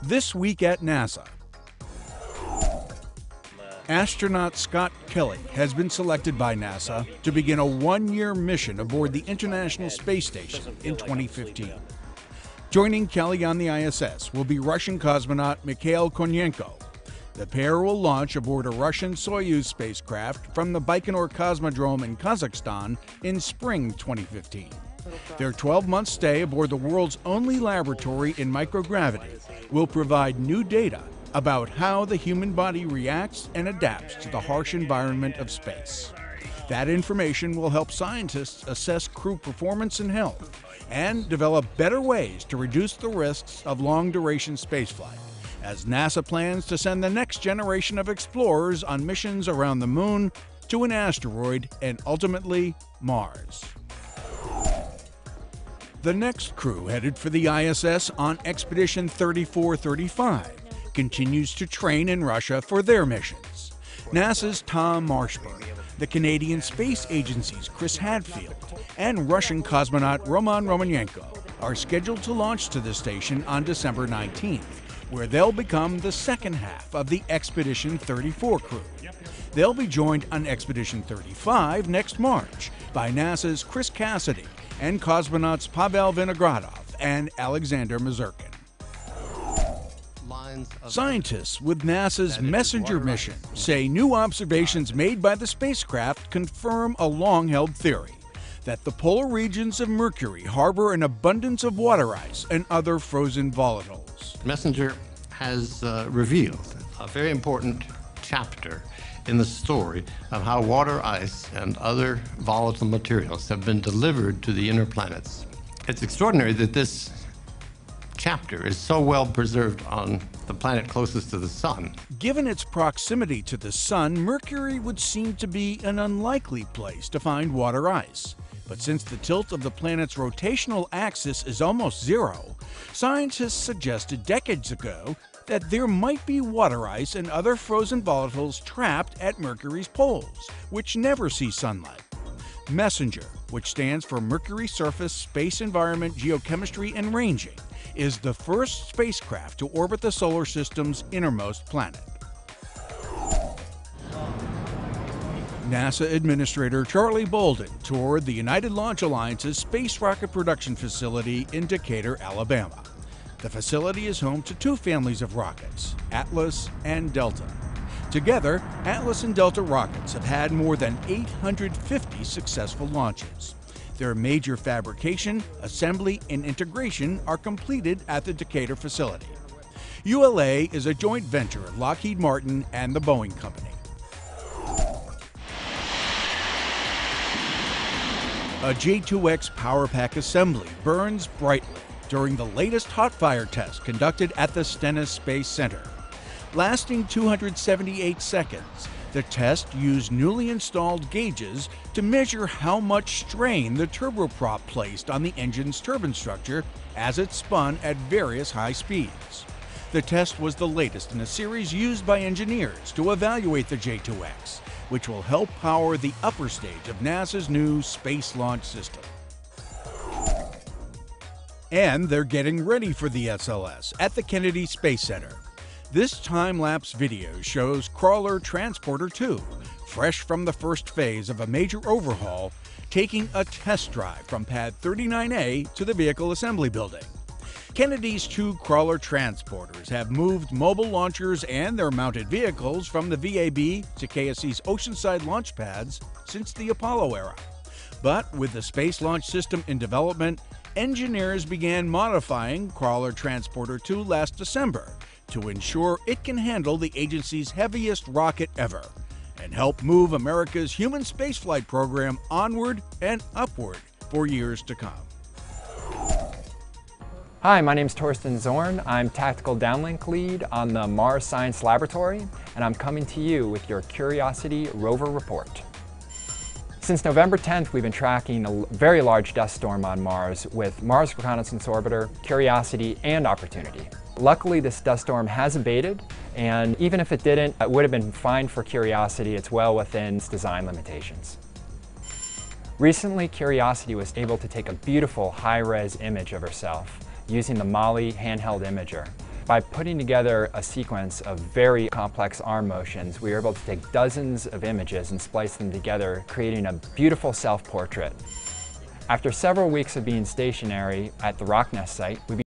This week at NASA. Astronaut Scott Kelly has been selected by NASA to begin a one-year mission aboard the International Space Station in 2015. Joining Kelly on the ISS will be Russian cosmonaut Mikhail Konyenko. The pair will launch aboard a Russian Soyuz spacecraft from the Baikonur Cosmodrome in Kazakhstan in spring 2015. Their 12-month stay aboard the world's only laboratory in microgravity will provide new data about how the human body reacts and adapts to the harsh environment of space. That information will help scientists assess crew performance and health and develop better ways to reduce the risks of long-duration spaceflight, as NASA plans to send the next generation of explorers on missions around the Moon, to an asteroid, and ultimately Mars. The next crew headed for the ISS on Expedition 3435 continues to train in Russia for their missions. NASA's Tom Marshburn, the Canadian Space Agency's Chris Hadfield, and Russian cosmonaut Roman Romanenko are scheduled to launch to the station on December 19th, where they'll become the second half of the Expedition 34 crew. They'll be joined on Expedition 35 next March by NASA's Chris Cassidy and cosmonauts Pavel Vinogradov and Alexander Mazurkin. Scientists with NASA's Messenger mission say new observations made by the spacecraft confirm a long-held theory that the polar regions of Mercury harbor an abundance of water ice and other frozen volatiles. Messenger has revealed a very important chapter in the story of how water ice and other volatile materials have been delivered to the inner planets. It's extraordinary that this chapter is so well preserved on the planet closest to the Sun. Given its proximity to the Sun, Mercury would seem to be an unlikely place to find water ice. But since the tilt of the planet's rotational axis is almost zero, scientists suggested decades ago that there might be water ice and other frozen volatiles trapped at Mercury's poles, which never see sunlight. Messenger, which stands for Mercury Surface Space Environment Geochemistry and Ranging, is the first spacecraft to orbit the solar system's innermost planet. NASA Administrator Charlie Bolden toured the United Launch Alliance's Space Rocket Production Facility in Decatur, Alabama. The facility is home to two families of rockets, Atlas and Delta. Together, Atlas and Delta rockets have had more than 850 successful launches. Their major fabrication, assembly, and integration are completed at the Decatur facility. ULA is a joint venture of Lockheed Martin and the Boeing Company. A J2X power pack assembly burns brightly during the latest hot fire test conducted at the Stennis Space Center. Lasting 278 seconds, the test used newly installed gauges to measure how much strain the turboprop placed on the engine's turbine structure as it spun at various high speeds. The test was the latest in a series used by engineers to evaluate the J2X, which will help power the upper stage of NASA's new Space Launch System. And they're getting ready for the SLS at the Kennedy Space Center. This time-lapse video shows Crawler Transporter 2, fresh from the first phase of a major overhaul, taking a test drive from Pad 39A to the Vehicle Assembly Building. Kennedy's two Crawler transporters have moved mobile launchers and their mounted vehicles from the VAB to KSC's Oceanside launch pads since the Apollo era. But with the Space Launch System in development, engineers began modifying Crawler Transporter 2 last December to ensure it can handle the agency's heaviest rocket ever and help move America's human spaceflight program onward and upward for years to come. Hi, my name is Torsten Zorn. I'm Tactical Downlink Lead on the Mars Science Laboratory, and I'm coming to you with your Curiosity rover report. Since November 10th, we've been tracking a very large dust storm on Mars with Mars Reconnaissance Orbiter, Curiosity, and Opportunity. Luckily, this dust storm has abated, and even if it didn't, it would have been fine for Curiosity. It's well within its design limitations. Recently, Curiosity was able to take a beautiful high-res image of herself using the MAHLI handheld imager. By putting together a sequence of very complex arm motions, we were able to take dozens of images and splice them together, creating a beautiful self-portrait. After several weeks of being stationary at the Rocknest site, we